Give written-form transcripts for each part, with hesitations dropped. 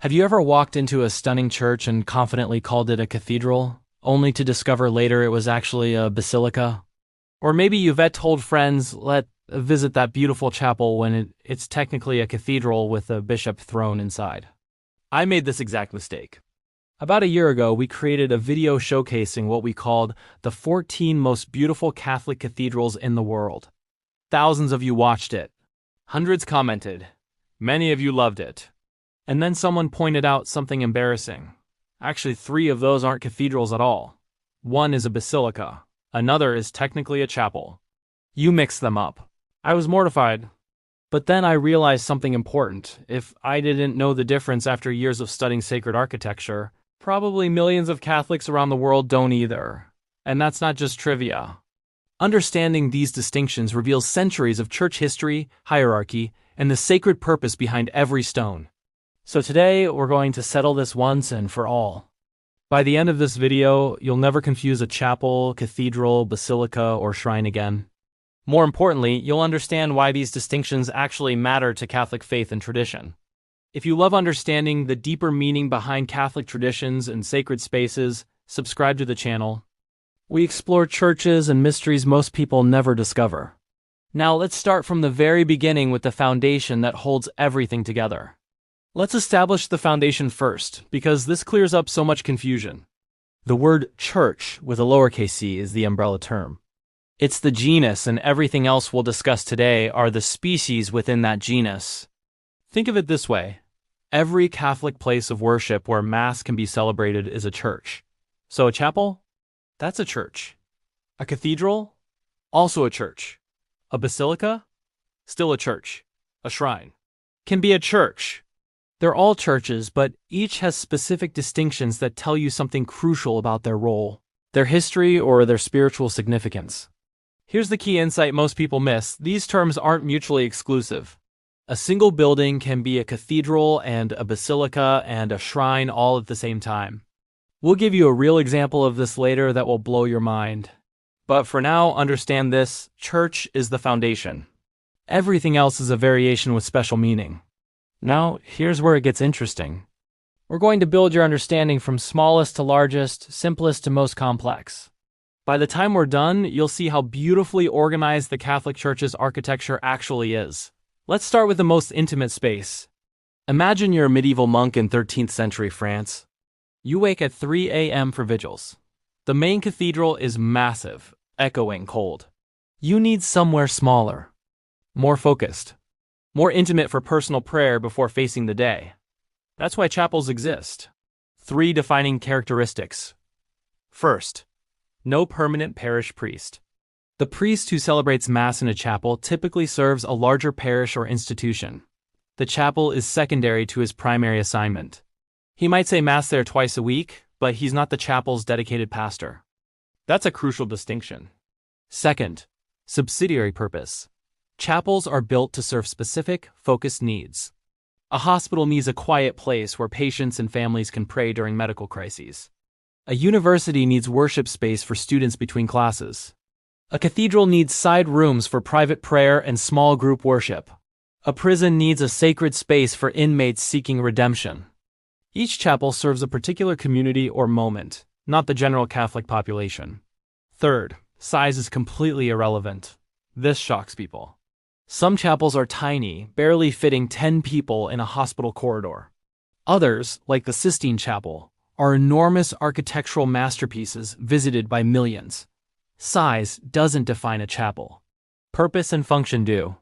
Have you ever walked into a stunning church and confidently called it a cathedral, only to discover later it was actually a basilica? Or maybe you've told friends, let's visit that beautiful chapel when it's technically a cathedral with a bishop throne inside. I made this exact mistake. About a year ago, we created a video showcasing what we called the 14 most beautiful Catholic cathedrals in the world. Thousands of you watched it. Hundreds commented. Many of you loved it. And then someone pointed out something embarrassing. Actually, 3 of those aren't cathedrals at all. One is a basilica. Another is technically a chapel. You mixed them up. I was mortified. But then I realized something important. If I didn't know the difference after years of studying sacred architecture, probably millions of Catholics around the world don't either. And that's not just trivia. Understanding these distinctions reveals centuries of church history, hierarchy, and the sacred purpose behind every stone. So today, we're going to settle this once and for all. By the end of this video, you'll never confuse a chapel, cathedral, basilica, or shrine again. More importantly, you'll understand why these distinctions actually matter to Catholic faith and tradition. If you love understanding the deeper meaning behind Catholic traditions and sacred spaces, subscribe to the channel. We explore churches and mysteries most people never discover. Now let's start from the very beginning with the foundation that holds everything together. Let's establish the foundation first, because this clears up so much confusion. The word church with a lowercase c is the umbrella term. It's the genus, and everything else we'll discuss today are the species within that genus. Think of it this way. Every Catholic place of worship where Mass can be celebrated is a church. So a chapel? That's a church. A cathedral? Also a church. A basilica? Still a church. A shrine. Can be a church. They're all churches, but each has specific distinctions that tell you something crucial about their role, their history, or their spiritual significance. Here's the key insight most people miss. These terms aren't mutually exclusive. A single building can be a cathedral and a basilica and a shrine all at the same time. We'll give you a real example of this later that will blow your mind. But for now, understand this: church is the foundation. Everything else is a variation with special meaning. Now, here's where it gets interesting. We're going to build your understanding from smallest to largest, simplest to most complex. By the time we're done, you'll see how beautifully organized the Catholic Church's architecture actually is. Let's start with the most intimate space. Imagine you're a medieval monk in 13th century France. You wake at 3 a.m. for vigils. The main cathedral is massive, echoing cold. You need somewhere smaller, more focused, more intimate for personal prayer before facing the day. That's why chapels exist. 3 defining characteristics. First, no permanent parish priest. The priest who celebrates Mass in a chapel typically serves a larger parish or institution. The chapel is secondary to his primary assignment. He might say Mass there twice a week, but he's not the chapel's dedicated pastor. That's a crucial distinction. Second, subsidiary purpose. Chapels are built to serve specific, focused needs. A hospital needs a quiet place where patients and families can pray during medical crises. A university needs worship space for students between classes. A cathedral needs side rooms for private prayer and small group worship. A prison needs a sacred space for inmates seeking redemption. Each chapel serves a particular community or moment, not the general Catholic population. Third, size is completely irrelevant. This shocks people. Some chapels are tiny, barely fitting 10 people in a hospital corridor. Others, like the Sistine Chapel, are enormous architectural masterpieces visited by millions. Size doesn't define a chapel. Purpose and function do.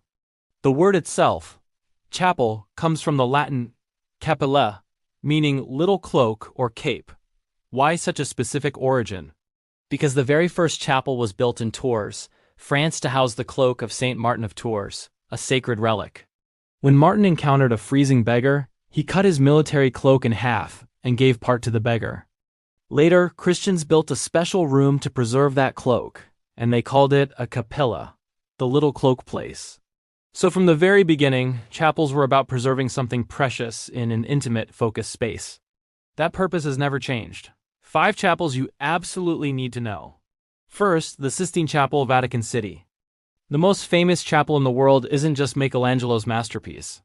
The word itself, chapel, comes from the Latin capella, meaning little cloak or cape. Why such a specific origin? Because the very first chapel was built in Tours, France, to house the cloak of Saint Martin of Tours, a sacred relic. When Martin encountered a freezing beggar, he cut his military cloak in half and gave part to the beggar. Later, Christians built a special room to preserve that cloak, and they called it a capella, the little cloak place. So from the very beginning, chapels were about preserving something precious in an intimate, focused space. That purpose has never changed. 5 chapels you absolutely need to know. First, the Sistine Chapel, Vatican City. The most famous chapel in the world isn't just Michelangelo's masterpiece.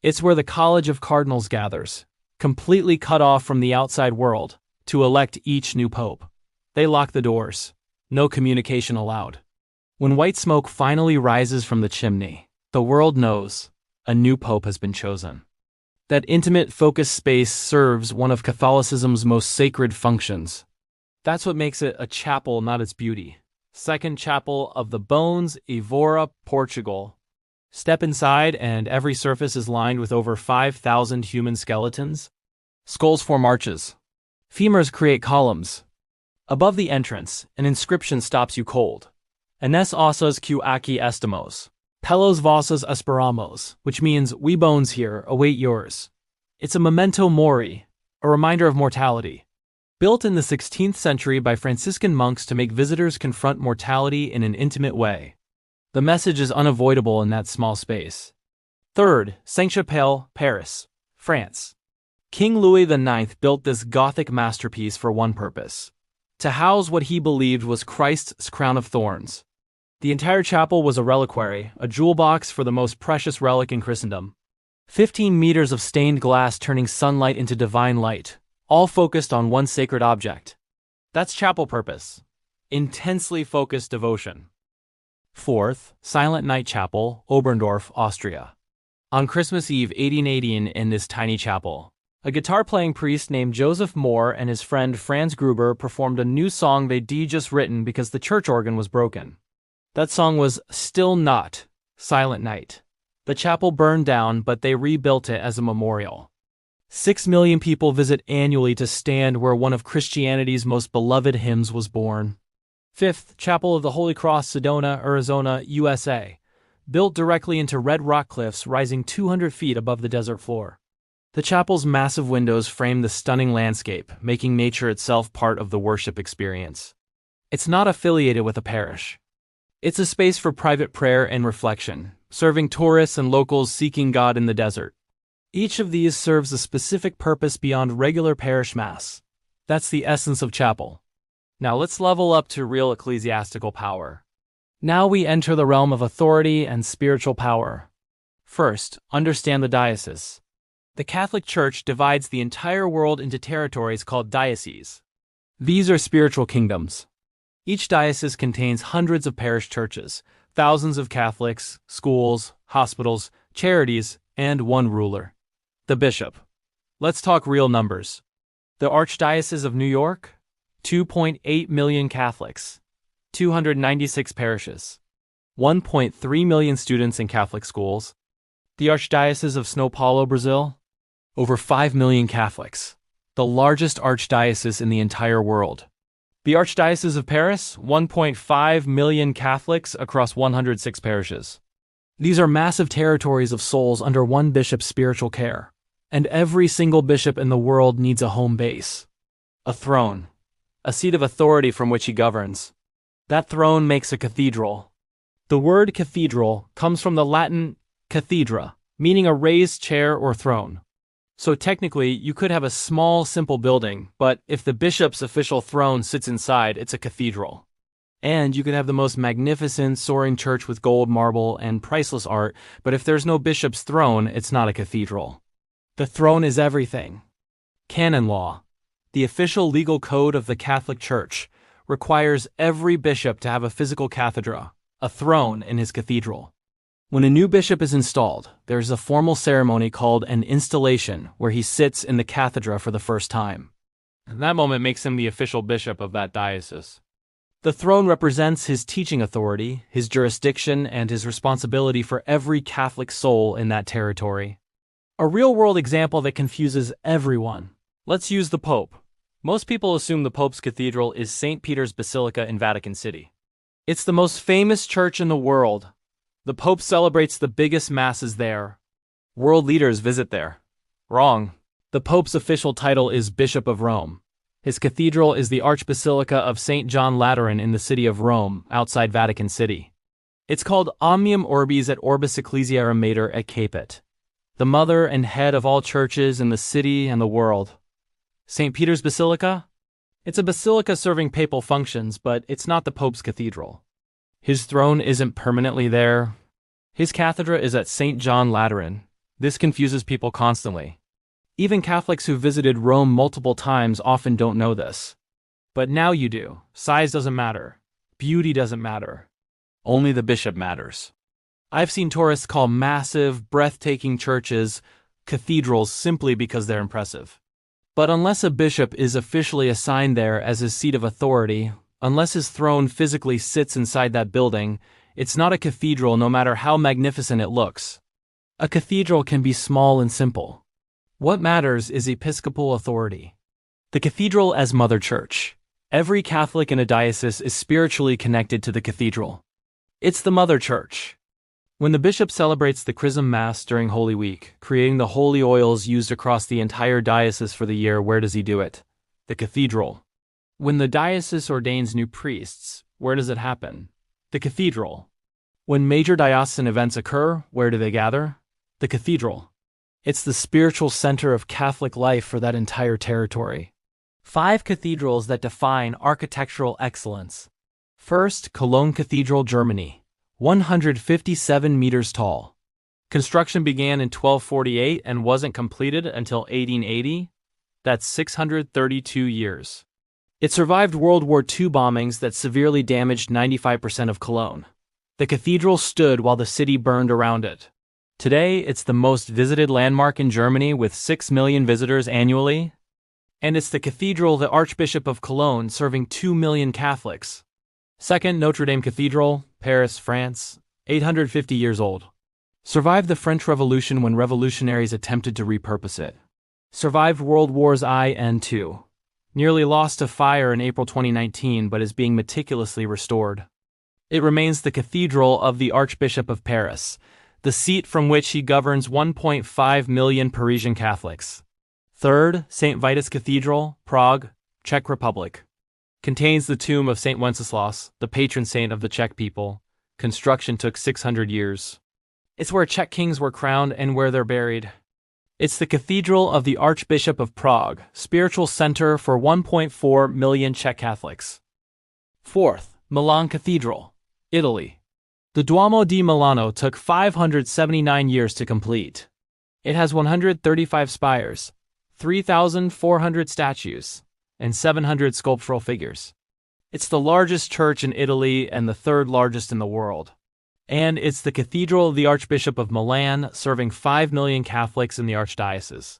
It's where the College of Cardinals gathers, completely cut off from the outside world, to elect each new pope. They lock the doors. No communication allowed. When white smoke finally rises from the chimney, the world knows a new pope has been chosen. That intimate, focused space serves one of Catholicism's most sacred functions. That's what makes it a chapel, not its beauty. Second Chapel of the Bones, Evora, Portugal. Step inside and every surface is lined with over 5,000 human skeletons. Skulls form arches. Femurs create columns. Above the entrance, an inscription stops you cold. Enes ossos que aqui estamos. Pelos vossos esperamos, which means we bones here await yours. It's a memento mori, a reminder of mortality. Built in the 16th century by Franciscan monks to make visitors confront mortality in an intimate way. The message is unavoidable in that small space. Third, Sainte-Chapelle, Paris, France. King Louis IX built this Gothic masterpiece for one purpose: to house what he believed was Christ's crown of thorns. The entire chapel was a reliquary, a jewel box for the most precious relic in Christendom. 15 meters of stained glass turning sunlight into divine light, all focused on one sacred object. That's chapel purpose. Intensely focused devotion. Fourth, Silent Night Chapel, Oberndorf, Austria. On Christmas Eve 1880 in this tiny chapel, a guitar-playing priest named Joseph Moore and his friend Franz Gruber performed a new song they'd just written because the church organ was broken. That song was Still Not, Silent Night. The chapel burned down, but they rebuilt it as a memorial. 6 million people visit annually to stand where one of Christianity's most beloved hymns was born. Fifth, Chapel of the Holy Cross, Sedona, Arizona, USA. Built directly into red rock cliffs rising 200 feet above the desert floor. The chapel's massive windows frame the stunning landscape, making nature itself part of the worship experience. It's not affiliated with a parish. It's a space for private prayer and reflection, serving tourists and locals seeking God in the desert. Each of these serves a specific purpose beyond regular parish mass. That's the essence of chapel. Now let's level up to real ecclesiastical power. Now we enter the realm of authority and spiritual power. First, understand the diocese. The Catholic Church divides the entire world into territories called dioceses. These are spiritual kingdoms. Each diocese contains hundreds of parish churches, thousands of Catholics, schools, hospitals, charities, and one ruler: the bishop. Let's talk real numbers. The Archdiocese of New York? 2.8 million Catholics, 296 parishes, 1.3 million students in Catholic schools. The Archdiocese of São Paulo, Brazil? Over 5 million Catholics, the largest archdiocese in the entire world. The Archdiocese of Paris, 1.5 million Catholics across 106 parishes. These are massive territories of souls under one bishop's spiritual care, and every single bishop in the world needs a home base. A throne, a seat of authority from which he governs. That throne makes a cathedral. The word cathedral comes from the Latin cathedra, meaning a raised chair or throne. So technically, you could have a small, simple building, but if the bishop's official throne sits inside, it's a cathedral. And you could have the most magnificent, soaring church with gold, marble, and priceless art, but if there's no bishop's throne, it's not a cathedral. The throne is everything. Canon law, the official legal code of the Catholic Church, requires every bishop to have a physical cathedra, a throne in his cathedral. When a new bishop is installed, there is a formal ceremony called an installation where he sits in the cathedra for the first time. And that moment makes him the official bishop of that diocese. The throne represents his teaching authority, his jurisdiction, and his responsibility for every Catholic soul in that territory. A real-world example that confuses everyone. Let's use the Pope. Most people assume the Pope's cathedral is St. Peter's Basilica in Vatican City. It's the most famous church in the world. The Pope celebrates the biggest masses there. World leaders visit there. Wrong. The Pope's official title is Bishop of Rome. His cathedral is the Archbasilica of St. John Lateran in the city of Rome, outside Vatican City. It's called Omnium Orbis et Orbis Ecclesiarum Mater et Caput, the mother and head of all churches in the city and the world. St. Peter's Basilica? It's a basilica serving papal functions, but it's not the Pope's cathedral. His throne isn't permanently there. His cathedra is at St. John Lateran. This confuses people constantly. Even Catholics who visited Rome multiple times often don't know this. But now you do. Size doesn't matter. Beauty doesn't matter. Only the bishop matters. I've seen tourists call massive, breathtaking churches cathedrals simply because they're impressive. But unless a bishop is officially assigned there as his seat of authority, unless his throne physically sits inside that building, it's not a cathedral no matter how magnificent it looks. A cathedral can be small and simple. What matters is episcopal authority. The cathedral as Mother Church. Every Catholic in a diocese is spiritually connected to the cathedral. It's the Mother Church. When the bishop celebrates the Chrism Mass during Holy Week, creating the holy oils used across the entire diocese for the year, where does he do it? The cathedral. When the diocese ordains new priests, where does it happen? The cathedral. When major diocesan events occur, where do they gather? The cathedral. It's the spiritual center of Catholic life for that entire territory. 5 cathedrals that define architectural excellence. First, Cologne Cathedral, Germany. 157 meters tall. Construction began in 1248 and wasn't completed until 1880. That's 632 years. It survived World War II bombings that severely damaged 95% of Cologne. The cathedral stood while the city burned around it. Today, it's the most visited landmark in Germany with 6 million visitors annually. And it's the cathedral, the Archbishop of Cologne, serving 2 million Catholics. Second, Notre-Dame Cathedral, Paris, France, 850 years old. Survived the French Revolution when revolutionaries attempted to repurpose it. Survived World Wars I and II. Nearly lost to fire in April 2019, but is being meticulously restored. It remains the cathedral of the Archbishop of Paris, the seat from which he governs 1.5 million Parisian Catholics. Third, St. Vitus Cathedral, Prague, Czech Republic. Contains the tomb of St. Wenceslas, the patron saint of the Czech people. Construction took 600 years. It's where Czech kings were crowned and where they're buried. It's the cathedral of the Archbishop of Prague, spiritual center for 1.4 million Czech Catholics. Fourth, Milan Cathedral, Italy. The Duomo di Milano took 579 years to complete. It has 135 spires, 3,400 statues, and 700 sculptural figures. It's the largest church in Italy and the 3rd largest in the world. And it's the cathedral of the Archbishop of Milan, serving 5 million Catholics in the archdiocese.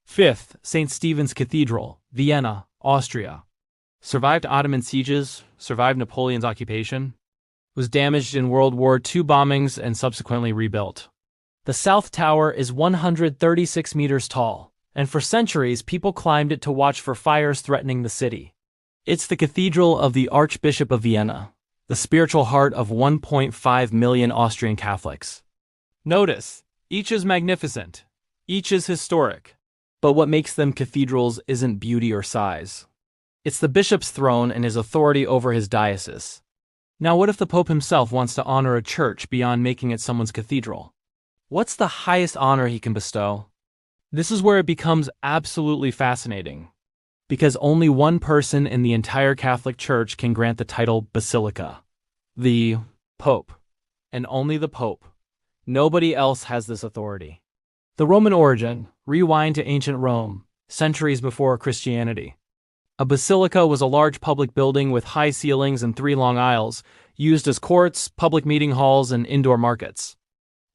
Fifth, St. Stephen's Cathedral, Vienna, Austria. Survived Ottoman sieges, survived Napoleon's occupation, was damaged in World War II bombings and subsequently rebuilt. The South Tower is 136 meters tall, and for centuries people climbed it to watch for fires threatening the city. It's the cathedral of the Archbishop of Vienna, the spiritual heart of 1.5 million Austrian Catholics. Notice, each is magnificent, each is historic, but what makes them cathedrals isn't beauty or size. It's the bishop's throne and his authority over his diocese. Now what if the Pope himself wants to honor a church beyond making it someone's cathedral? What's the highest honor he can bestow? This is where it becomes absolutely fascinating, because only one person in the entire Catholic Church can grant the title Basilica. The Pope. And only the Pope. Nobody else has this authority. The Roman origin, rewind to ancient Rome, centuries before Christianity. A basilica was a large public building with high ceilings and 3 long aisles, used as courts, public meeting halls, and indoor markets.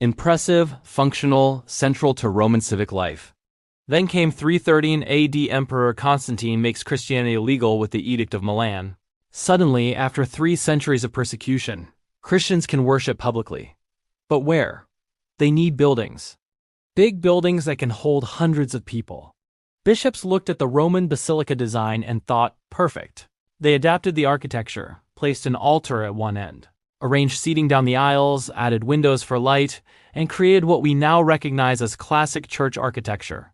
Impressive, functional, central to Roman civic life. Then came 313 AD. Emperor Constantine makes Christianity legal with the Edict of Milan. Suddenly, after 3 centuries of persecution, Christians can worship publicly. But where? They need buildings. Big buildings that can hold hundreds of people. Bishops looked at the Roman basilica design and thought, perfect. They adapted the architecture, placed an altar at one end, arranged seating down the aisles, added windows for light, and created what we now recognize as classic church architecture.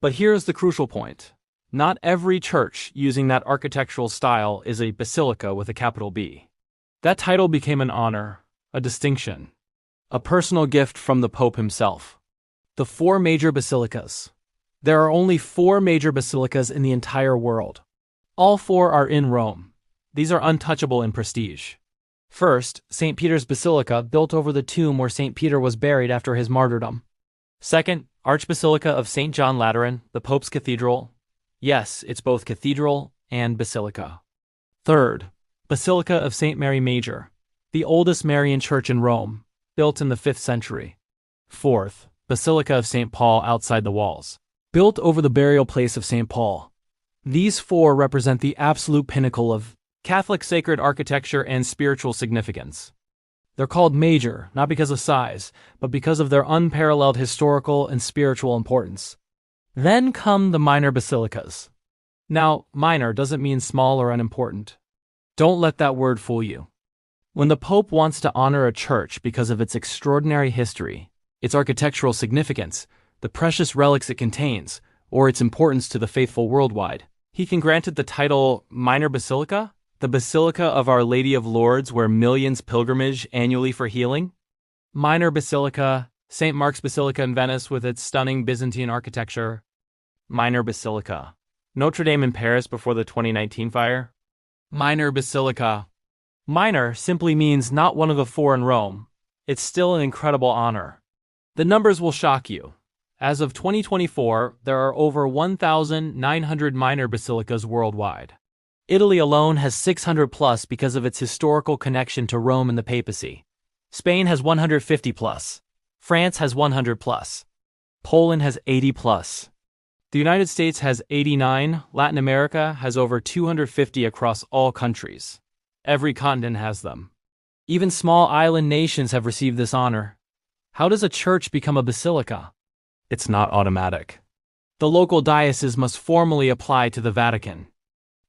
But here's the crucial point. Not every church using that architectural style is a basilica with a capital B. That title became an honor, a distinction, a personal gift from the Pope himself. The 4 major basilicas. There are only 4 major basilicas in the entire world. All 4 are in Rome. These are untouchable in prestige. First, St. Peter's Basilica, built over the tomb where St. Peter was buried after his martyrdom. Second, Archbasilica of St. John Lateran, the Pope's Cathedral. Yes, it's both cathedral and basilica. Third, Basilica of St. Mary Major, the oldest Marian church in Rome, built in the 5th century. Fourth, Basilica of St. Paul outside the walls, built over the burial place of St. Paul. These four represent the absolute pinnacle of Catholic sacred architecture and spiritual significance. They're called major, not because of size, but because of their unparalleled historical and spiritual importance. Then come the minor basilicas. Now, minor doesn't mean small or unimportant. Don't let that word fool you. When the Pope wants to honor a church because of its extraordinary history, its architectural significance, the precious relics it contains, or its importance to the faithful worldwide, he can grant it the title Minor Basilica, the Basilica of Our Lady of Lourdes where millions pilgrimage annually for healing. Minor Basilica, St. Mark's Basilica in Venice with its stunning Byzantine architecture. Minor Basilica, Notre-Dame in Paris before the 2019 fire. Minor Basilica. Minor simply means not one of the four in Rome. It's still an incredible honor. The numbers will shock you. As of 2024, there are over 1,900 minor basilicas worldwide. Italy alone has 600 plus because of its historical connection to Rome and the papacy. Spain has 150 plus. France has 100 plus. Poland has 80 plus. The United States has 89. Latin America has over 250 across all countries. Every continent has them. Even small island nations have received this honor. How does a church become a basilica? It's not automatic. The local diocese must formally apply to the Vatican.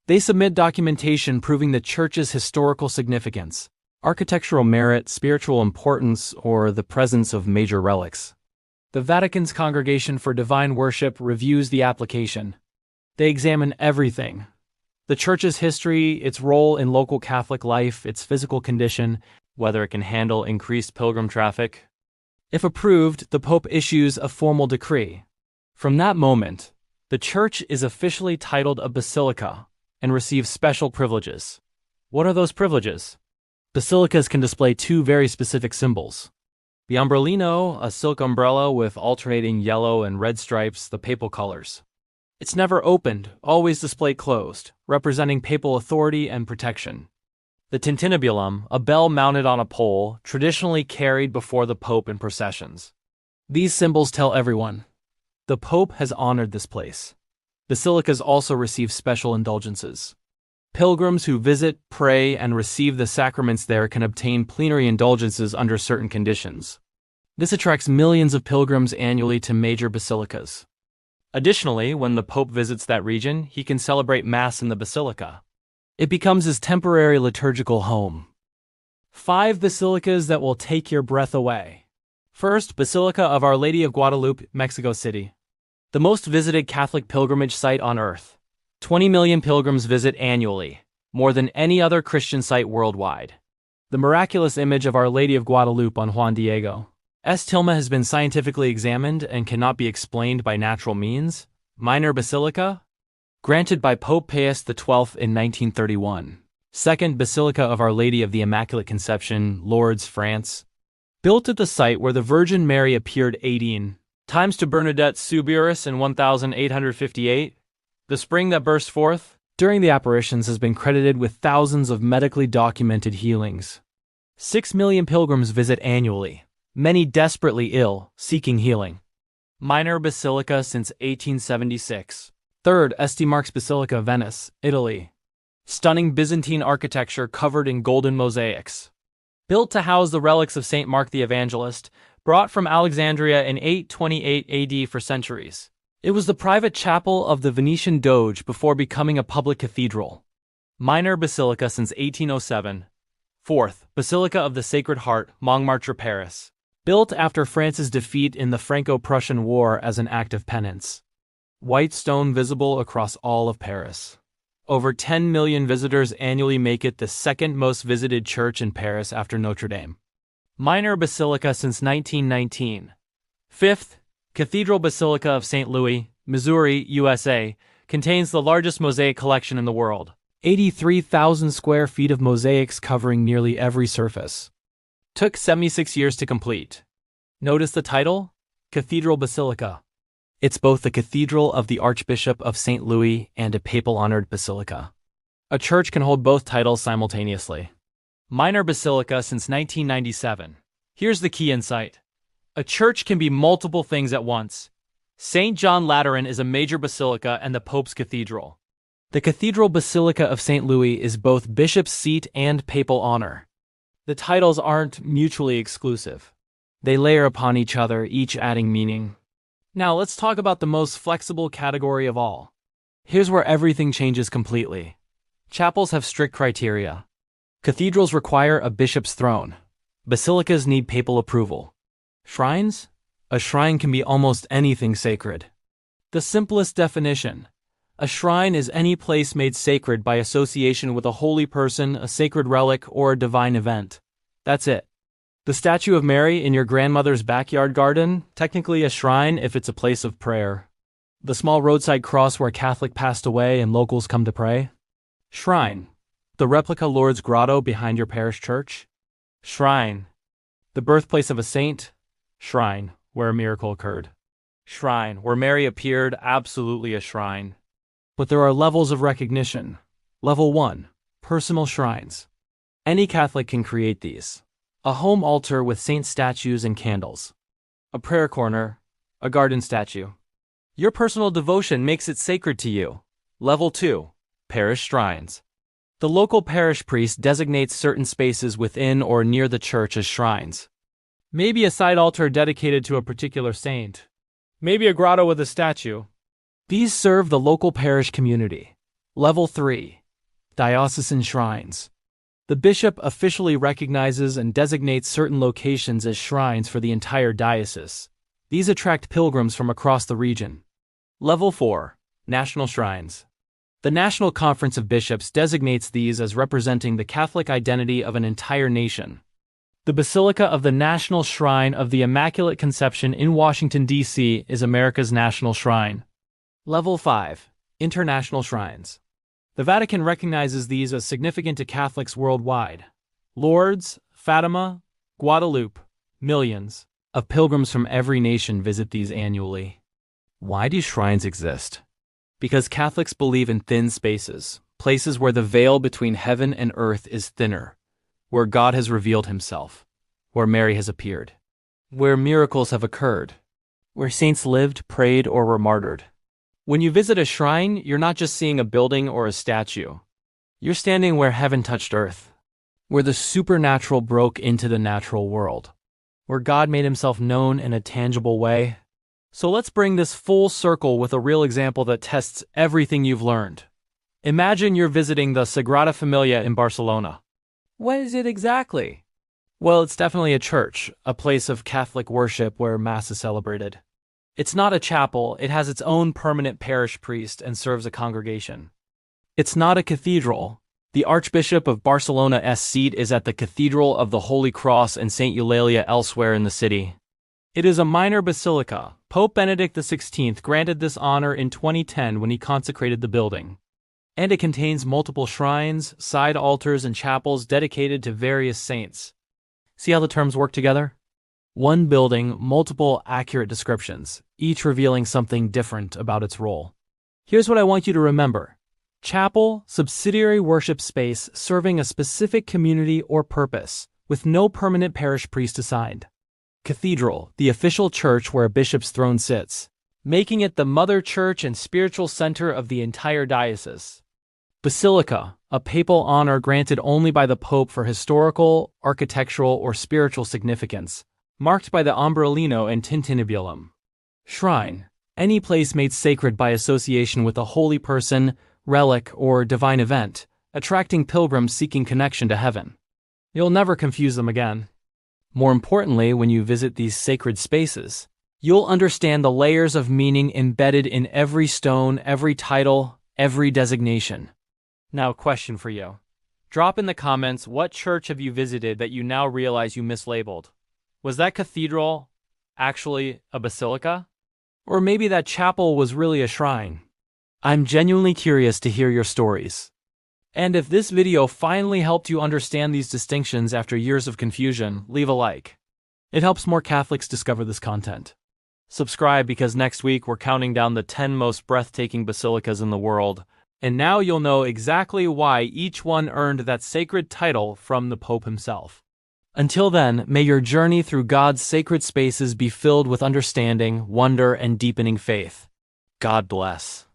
They submit documentation proving the church's historical significance, architectural merit, spiritual importance, or the presence of major relics. The Vatican's Congregation for Divine Worship reviews the application. They examine everything: the church's history, its role in local Catholic life, its physical condition, whether it can handle increased pilgrim traffic. If approved, the Pope issues a formal decree. From that moment, the church is officially titled a basilica and receives special privileges. What are those privileges? Basilicas can display two very specific symbols. The umbrellino, a silk umbrella with alternating yellow and red stripes, the papal colors. It's never opened, always displayed closed, representing papal authority and protection. The tintinnabulum, a bell mounted on a pole, traditionally carried before the Pope in processions. These symbols tell everyone, the Pope has honored this place. Basilicas also receive special indulgences. Pilgrims who visit, pray, and receive the sacraments there can obtain plenary indulgences under certain conditions. This attracts millions of pilgrims annually to major basilicas. Additionally, when the Pope visits that region, he can celebrate Mass in the basilica. It becomes his temporary liturgical home. 5 basilicas that will take your breath away. First, Basilica of Our Lady of Guadalupe, Mexico City. The most visited Catholic pilgrimage site on earth. 20 million pilgrims visit annually, more than any other Christian site worldwide. The miraculous image of Our Lady of Guadalupe on Juan Diego's tilma has been scientifically examined and cannot be explained by natural means. Minor Basilica, granted by Pope Pius XII in 1931. Second, Basilica of Our Lady of the Immaculate Conception, Lourdes, France. Built at the site where the Virgin Mary appeared 18 times to Bernadette Soubirous in 1858, the spring that burst forth during the apparitions has been credited with thousands of medically documented healings. 6 million pilgrims visit annually, many desperately ill, seeking healing. Minor Basilica since 1876. Third, St. Mark's Basilica, Venice, Italy. Stunning Byzantine architecture covered in golden mosaics. Built to house the relics of St. Mark the Evangelist, brought from Alexandria in 828 AD for centuries. It was the private chapel of the Venetian Doge before becoming a public cathedral. Minor Basilica since 1807. Fourth, Basilica of the Sacred Heart, Montmartre, Paris. Built after France's defeat in the Franco-Prussian War as an act of penance. White stone visible across all of Paris. Over 10 million visitors annually make it the second most visited church in Paris after Notre-Dame. Minor Basilica since 1919. Fifth, Cathedral Basilica of St. Louis, Missouri, USA, contains the largest mosaic collection in the world. 83,000 square feet of mosaics covering nearly every surface. Took 76 years to complete. Notice the title? Cathedral Basilica. It's both the cathedral of the Archbishop of St. Louis and a papal-honored basilica. A church can hold both titles simultaneously. Minor basilica since 1997. Here's the key insight. A church can be multiple things at once. St. John Lateran is a major basilica and the Pope's cathedral. The Cathedral Basilica of St. Louis is both bishop's seat and papal honor. The titles aren't mutually exclusive. They layer upon each other, each adding meaning. Now let's talk about the most flexible category of all. Here's where everything changes completely. Chapels have strict criteria. Cathedrals require a bishop's throne. Basilicas need papal approval. Shrines? A shrine can be almost anything sacred. The simplest definition. A shrine is any place made sacred by association with a holy person, a sacred relic, or a divine event. That's it. The statue of Mary in your grandmother's backyard garden, technically a shrine if it's a place of prayer. The small roadside cross where a Catholic passed away and locals come to pray. Shrine. The replica Lourdes grotto behind your parish church. Shrine. The birthplace of a saint. Shrine, where a miracle occurred. Shrine, where Mary appeared, absolutely a shrine. But there are levels of recognition. Level 1. Personal shrines. Any Catholic can create these. A home altar with saint statues and candles. A prayer corner. A garden statue. Your personal devotion makes it sacred to you. Level 2. Parish shrines. The local parish priest designates certain spaces within or near the church as shrines. Maybe a side altar dedicated to a particular saint. Maybe a grotto with a statue. These serve the local parish community. Level 3. Diocesan shrines. The bishop officially recognizes and designates certain locations as shrines for the entire diocese. These attract pilgrims from across the region. Level 4. National shrines. The National Conference of Bishops designates these as representing the Catholic identity of an entire nation. The Basilica of the National Shrine of the Immaculate Conception in Washington, D.C. is America's national shrine. Level 5. International shrines. The Vatican recognizes these as significant to Catholics worldwide. Lourdes, Fatima, Guadalupe, millions of pilgrims from every nation visit these annually. Why do shrines exist? Because Catholics believe in thin spaces, places where the veil between heaven and earth is thinner, where God has revealed himself, where Mary has appeared, where miracles have occurred, where saints lived, prayed, or were martyred. When you visit a shrine, you're not just seeing a building or a statue. You're standing where heaven touched earth, where the supernatural broke into the natural world, where God made himself known in a tangible way. So let's bring this full circle with a real example that tests everything you've learned. Imagine you're visiting the Sagrada Familia in Barcelona. What is it exactly? Well, it's definitely a church, a place of Catholic worship where Mass is celebrated. It's not a chapel, it has its own permanent parish priest and serves a congregation. It's not a cathedral. The Archbishop of Barcelona's seat is at the Cathedral of the Holy Cross and St. Eulalia elsewhere in the city. It is a minor basilica. Pope Benedict XVI granted this honor in 2010 when he consecrated the building. And it contains multiple shrines, side altars, and chapels dedicated to various saints. See how the terms work together? One building, multiple accurate descriptions, each revealing something different about its role. Here's what I want you to remember. Chapel, subsidiary worship space serving a specific community or purpose, with no permanent parish priest assigned. Cathedral, the official church where a bishop's throne sits, making it the mother church and spiritual center of the entire diocese. Basilica, a papal honor granted only by the Pope for historical, architectural, or spiritual significance, marked by the ombrellino and tintinnabulum. Shrine, any place made sacred by association with a holy person, relic, or divine event, attracting pilgrims seeking connection to heaven. You'll never confuse them again. More importantly, when you visit these sacred spaces, you'll understand the layers of meaning embedded in every stone, every title, every designation. Now, question for you. Drop in the comments, what church have you visited that you now realize you mislabeled? Was that cathedral actually a basilica? Or maybe that chapel was really a shrine? I'm genuinely curious to hear your stories. And if this video finally helped you understand these distinctions after years of confusion, leave a like. It helps more Catholics discover this content. Subscribe because next week we're counting down the 10 most breathtaking basilicas in the world. And now you'll know exactly why each one earned that sacred title from the Pope himself. Until then, may your journey through God's sacred spaces be filled with understanding, wonder, and deepening faith. God bless.